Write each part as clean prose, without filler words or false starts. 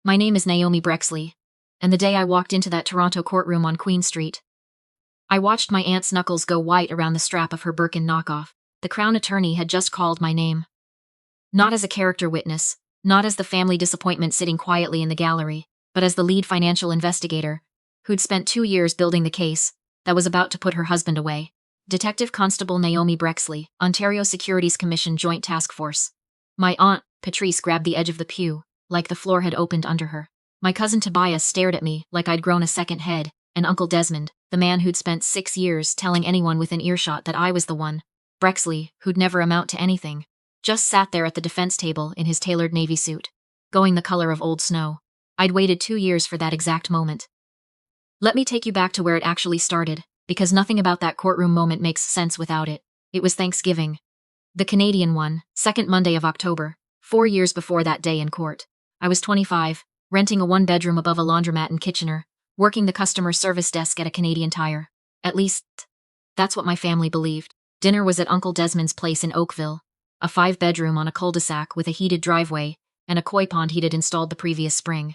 My name is Naomi Brexley, and the day I walked into that Toronto courtroom on Queen Street, I watched my aunt's knuckles go white around the strap of her Birkin knockoff. The Crown Attorney had just called my name. Not as a character witness, not as the family disappointment sitting quietly in the gallery, but as the lead financial investigator, who'd spent 2 years building the case that was about to put her husband away. Detective Constable Naomi Brexley, Ontario Securities Commission Joint Task Force. My aunt, Patrice, grabbed the edge of the pew, like the floor had opened under her. My cousin Tobias stared at me like I'd grown a second head, and Uncle Desmond, the man who'd spent 6 years telling anyone within earshot that I was the one, Brexley, who'd never amount to anything, just sat there at the defense table in his tailored navy suit, going the color of old snow. I'd waited 2 years for that exact moment. Let me take you back to where it actually started, because nothing about that courtroom moment makes sense without it. It was Thanksgiving. The Canadian one, second Monday of October, 4 years before that day in court. I was 25, renting a one-bedroom above a laundromat in Kitchener, working the customer service desk at a Canadian Tire. At least, that's what my family believed. Dinner was at Uncle Desmond's place in Oakville, a 5-bedroom on a cul-de-sac with a heated driveway and a koi pond he'd installed the previous spring.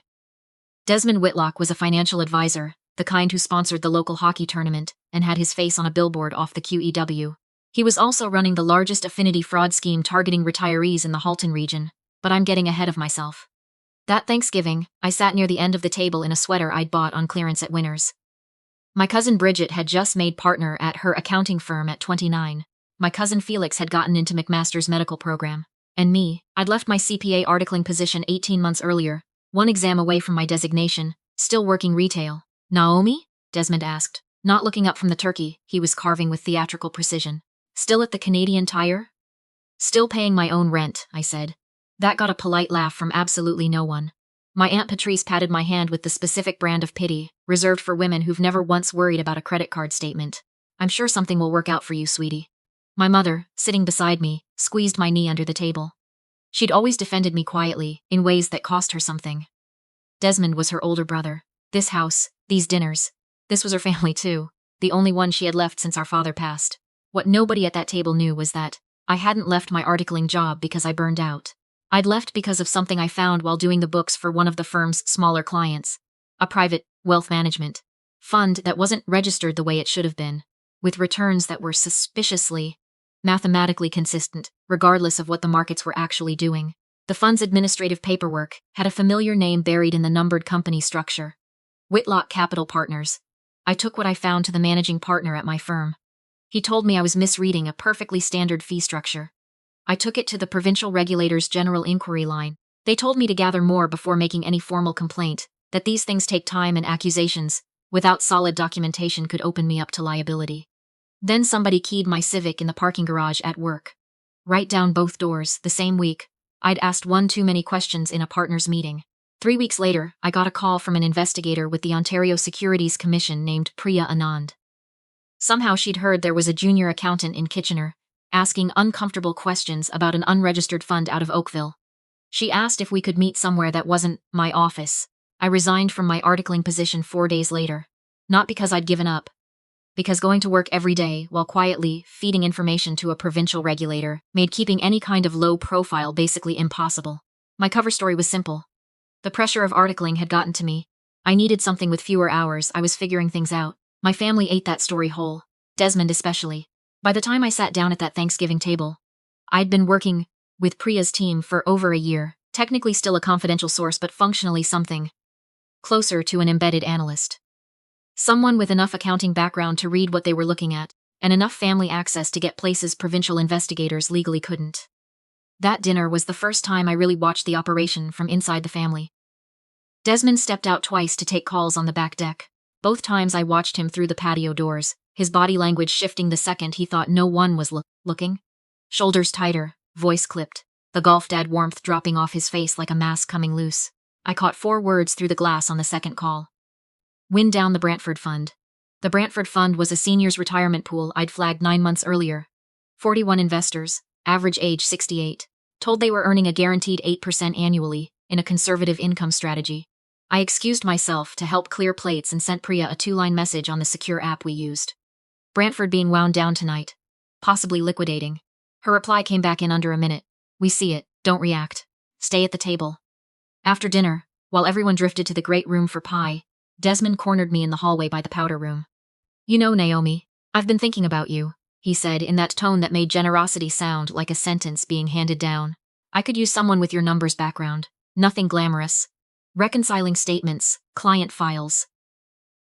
Desmond Whitlock was a financial advisor, the kind who sponsored the local hockey tournament and had his face on a billboard off the QEW. He was also running the largest affinity fraud scheme targeting retirees in the Halton region, but I'm getting ahead of myself. That Thanksgiving, I sat near the end of the table in a sweater I'd bought on clearance at Winners. My cousin Bridget had just made partner at her accounting firm at 29. My cousin Felix had gotten into McMaster's medical program. And me, I'd left my CPA articling position 18 months earlier, one exam away from my designation, still working retail. Naomi? Desmond asked, not looking up from the turkey he was carving with theatrical precision. Still at the Canadian Tire? Still paying my own rent, I said. That got a polite laugh from absolutely no one. My Aunt Patrice patted my hand with the specific brand of pity, reserved for women who've never once worried about a credit card statement. I'm sure something will work out for you, sweetie. My mother, sitting beside me, squeezed my knee under the table. She'd always defended me quietly, in ways that cost her something. Desmond was her older brother. This house, these dinners. This was her family too, the only one she had left since our father passed. What nobody at that table knew was that I hadn't left my articling job because I burned out. I'd left because of something I found while doing the books for one of the firm's smaller clients, a private wealth management fund that wasn't registered the way it should have been, with returns that were suspiciously, mathematically consistent, regardless of what the markets were actually doing. The fund's administrative paperwork had a familiar name buried in the numbered company structure. Whitlock Capital Partners. I took what I found to the managing partner at my firm. He told me I was misreading a perfectly standard fee structure. I took it to the provincial regulator's general inquiry line. They told me to gather more before making any formal complaint, that these things take time and accusations, without solid documentation, could open me up to liability. Then somebody keyed my Civic in the parking garage at work. Right down both doors, the same week. I'd asked one too many questions in a partners meeting. 3 weeks later, I got a call from an investigator with the Ontario Securities Commission named Priya Anand. Somehow she'd heard there was a junior accountant in Kitchener, asking uncomfortable questions about an unregistered fund out of Oakville. She asked if we could meet somewhere that wasn't my office. I resigned from my articling position 4 days later. Not because I'd given up. Because going to work every day while quietly feeding information to a provincial regulator made keeping any kind of low profile basically impossible. My cover story was simple. The pressure of articling had gotten to me. I needed something with fewer hours. I was figuring things out. My family ate that story whole. Desmond especially. By the time I sat down at that Thanksgiving table, I'd been working with Priya's team for over a year, technically still a confidential source but functionally something closer to an embedded analyst. Someone with enough accounting background to read what they were looking at, and enough family access to get places provincial investigators legally couldn't. That dinner was the first time I really watched the operation from inside the family. Desmond stepped out twice to take calls on the back deck. Both times I watched him through the patio doors, his body language shifting the second he thought no one was looking. Shoulders tighter, voice clipped, the golf dad warmth dropping off his face like a mask coming loose. I caught 4 words through the glass on the second call. Wind down the Brantford Fund. The Brantford Fund was a seniors' retirement pool I'd flagged 9 months earlier. 41 investors, average age 68, told they were earning a guaranteed 8% annually in a conservative income strategy. I excused myself to help clear plates and sent Priya a 2-line message on the secure app we used. Brantford being wound down tonight. Possibly liquidating. Her reply came back in under a minute. We see it, don't react. Stay at the table. After dinner, While everyone drifted to the great room for pie, Desmond cornered me in the hallway by the powder room. "You know, Naomi, I've been thinking about you," he said in that tone that made generosity sound like a sentence being handed down. "I could use someone with your numbers background. Nothing glamorous. Reconciling statements, client files.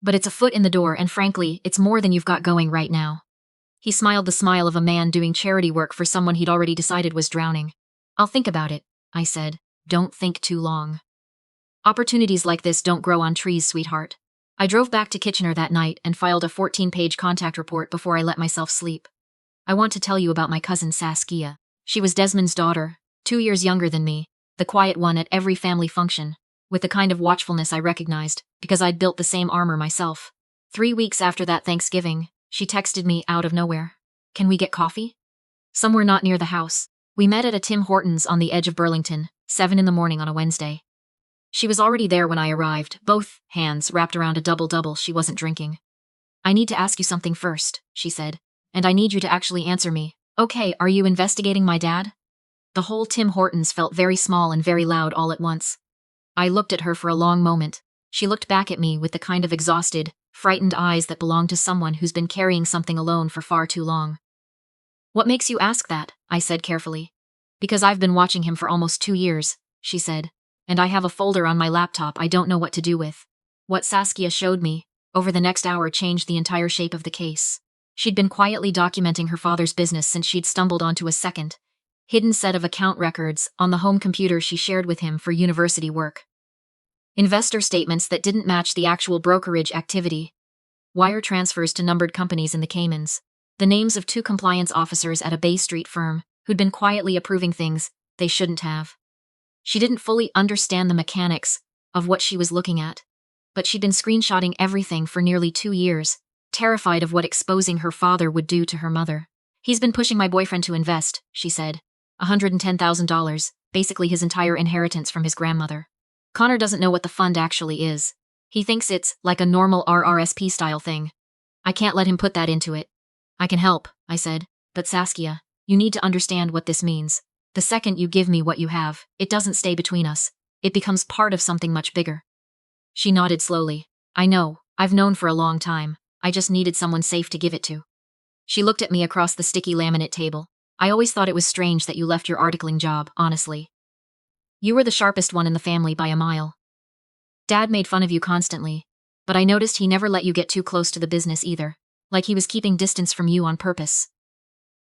But it's a foot in the door, and frankly, it's more than you've got going right now." He smiled the smile of a man doing charity work for someone he'd already decided was drowning. "I'll think about it," I said. "Don't think too long. Opportunities like this don't grow on trees, sweetheart." I drove back to Kitchener that night and filed a 14-page contact report before I let myself sleep. "I want to tell you about my cousin Saskia. She was Desmond's daughter, 2 years younger than me, the quiet one at every family function, with the kind of watchfulness I recognized, because I'd built the same armor myself. 3 weeks after that Thanksgiving, she texted me out of nowhere. "Can we get coffee?" "Somewhere not near the house." We met at a Tim Hortons on the edge of Burlington, 7 in the morning on a Wednesday. She was already there when I arrived, both hands wrapped around a double-double she wasn't drinking. "I need to ask you something first," she said, "and I need you to actually answer me. Okay, are you investigating my dad?" The whole Tim Hortons felt very small and very loud all at once. I looked at her for a long moment. She looked back at me with the kind of exhausted, frightened eyes that belong to someone who's been carrying something alone for far too long. "What makes you ask that?" I said carefully. "Because I've been watching him for almost 2 years, she said, "and I have a folder on my laptop I don't know what to do with." What Saskia showed me, over the next hour, changed the entire shape of the case. She'd been quietly documenting her father's business since she'd stumbled onto a second, hidden set of account records on the home computer she shared with him for university work. Investor statements that didn't match the actual brokerage activity. Wire transfers to numbered companies in the Caymans. The names of 2 compliance officers at a Bay Street firm who'd been quietly approving things they shouldn't have. She didn't fully understand the mechanics of what she was looking at, but she'd been screenshotting everything for nearly 2 years, terrified of what exposing her father would do to her mother. "He's been pushing my boyfriend to invest," she said. $110,000, basically his entire inheritance from his grandmother. "Connor doesn't know what the fund actually is. He thinks it's like a normal RRSP style thing. I can't let him put that into it." "I can help," I said, "but Saskia, you need to understand what this means. The second you give me what you have, it doesn't stay between us. It becomes part of something much bigger." She nodded slowly. "I know, I've known for a long time. I just needed someone safe to give it to." She looked at me across the sticky laminate table. "I always thought it was strange that you left your articling job, honestly. You were the sharpest one in the family by a mile. Dad made fun of you constantly, but I noticed he never let you get too close to the business either, like he was keeping distance from you on purpose."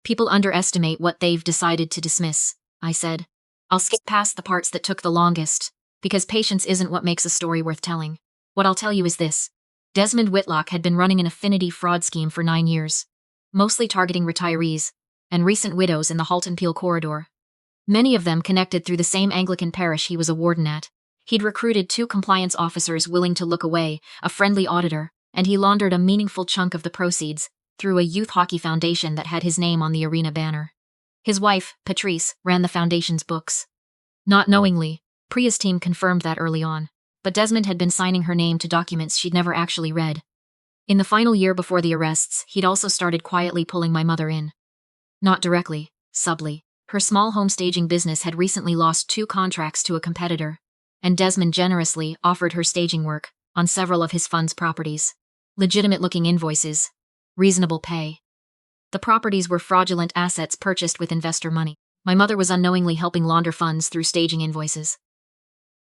"People underestimate what they've decided to dismiss," I said. "I'll skip past the parts that took the longest, because patience isn't what makes a story worth telling. What I'll tell you is this. Desmond Whitlock had been running an affinity fraud scheme for 9 years, mostly targeting retirees and recent widows in the Halton Peel corridor. Many of them connected through the same Anglican parish he was a warden at. He'd recruited 2 compliance officers willing to look away, a friendly auditor, and he laundered a meaningful chunk of the proceeds through a youth hockey foundation that had his name on the arena banner. His wife, Patrice, ran the foundation's books. Not knowingly, Priya's team confirmed that early on, but Desmond had been signing her name to documents she'd never actually read. In the final year before the arrests, he'd also started quietly pulling my mother in. Not directly, subtly. Her small home staging business had recently lost 2 contracts to a competitor, and Desmond generously offered her staging work on several of his fund's properties. Legitimate-looking invoices. Reasonable pay. The properties were fraudulent assets purchased with investor money. My mother was unknowingly helping launder funds through staging invoices.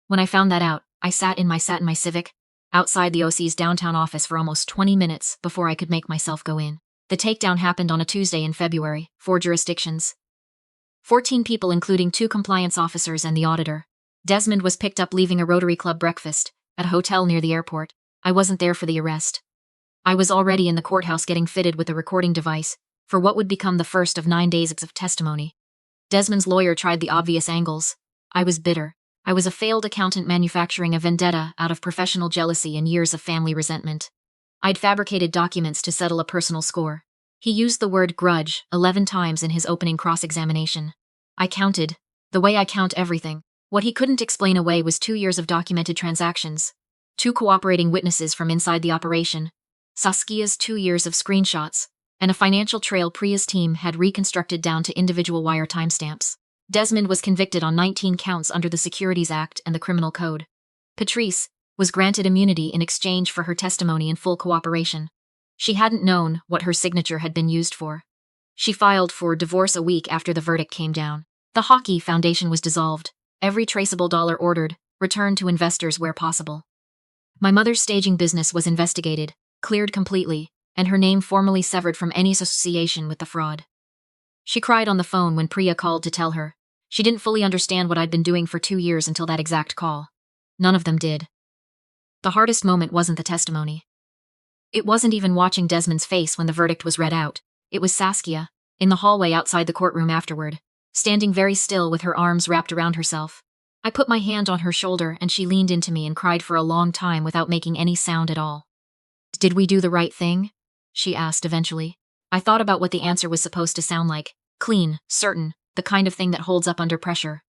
When I found that out, I sat in my Civic outside the OC's downtown office for almost 20 minutes before I could make myself go in. The takedown happened on a Tuesday in February, 4 jurisdictions. 14 people including 2 compliance officers and the auditor. Desmond was picked up leaving a Rotary Club breakfast at a hotel near the airport. I wasn't there for the arrest. I was already in the courthouse getting fitted with a recording device for what would become the first of 9 days of testimony. Desmond's lawyer tried the obvious angles. I was bitter. I was a failed accountant manufacturing a vendetta out of professional jealousy and years of family resentment. I'd fabricated documents to settle a personal score. He used the word grudge 11 times in his opening cross-examination. I counted, the way I count everything. What he couldn't explain away was 2 years of documented transactions, 2 cooperating witnesses from inside the operation, Saskia's 2 years of screenshots, and a financial trail Priya's team had reconstructed down to individual wire timestamps. Desmond was convicted on 19 counts under the Securities Act and the Criminal Code. Patrice was granted immunity in exchange for her testimony and full cooperation. She hadn't known what her signature had been used for. She filed for divorce a week after the verdict came down. The Hockey Foundation was dissolved. Every traceable dollar ordered returned to investors where possible. My mother's staging business was investigated, cleared completely, and her name formally severed from any association with the fraud. She cried on the phone when Priya called to tell her. She didn't fully understand what I'd been doing for 2 years until that exact call. None of them did. The hardest moment wasn't the testimony. It wasn't even watching Desmond's face when the verdict was read out. It was Saskia, in the hallway outside the courtroom afterward, standing very still with her arms wrapped around herself. I put my hand on her shoulder and she leaned into me and cried for a long time without making any sound at all. "Did we do the right thing?" she asked eventually. I thought about what the answer was supposed to sound like. Clean, certain, the kind of thing that holds up under pressure.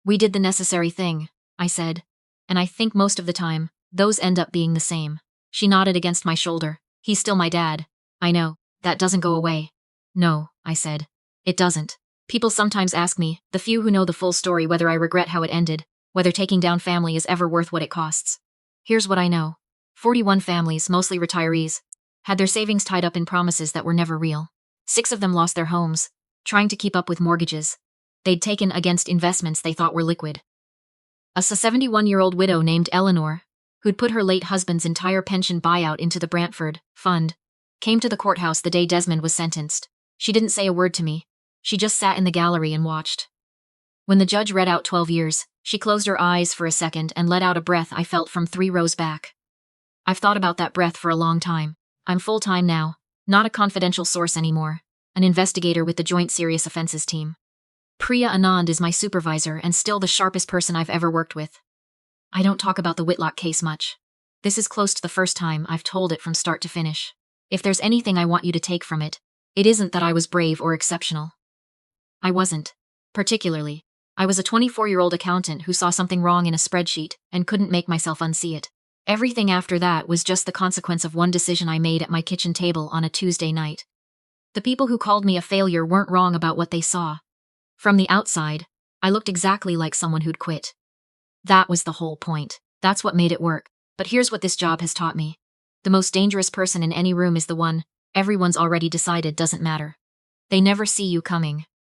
"We did the necessary thing," I said. "And I think most of the time, those end up being the same." She nodded against my shoulder. "He's still my dad." "I know, that doesn't go away." "No," I said. "It doesn't. People sometimes ask me, the few who know the full story, whether I regret how it ended, whether taking down family is ever worth what it costs. Here's what I know. 41 families, mostly retirees, had their savings tied up in promises that were never real. 6 of them lost their homes, trying to keep up with mortgages they'd taken against investments they thought were liquid. A 71-year-old widow named Eleanor, who'd put her late husband's entire pension buyout into the Brantford Fund, came to the courthouse the day Desmond was sentenced. She didn't say a word to me. She just sat in the gallery and watched. When the judge read out 12 years, she closed her eyes for a second and let out a breath I felt from 3 rows back. I've thought about that breath for a long time. I'm full-time now, not a confidential source anymore, an investigator with the Joint Serious Offenses team. Priya Anand is my supervisor and still the sharpest person I've ever worked with. I don't talk about the Whitlock case much. This is close to the first time I've told it from start to finish. If there's anything I want you to take from it, it isn't that I was brave or exceptional. I wasn't. Particularly. I was a 24-year-old accountant who saw something wrong in a spreadsheet and couldn't make myself unsee it. Everything after that was just the consequence of one decision I made at my kitchen table on a Tuesday night. The people who called me a failure weren't wrong about what they saw. From the outside, I looked exactly like someone who'd quit. That was the whole point. That's what made it work. But here's what this job has taught me. The most dangerous person in any room is the one everyone's already decided doesn't matter. They never see you coming.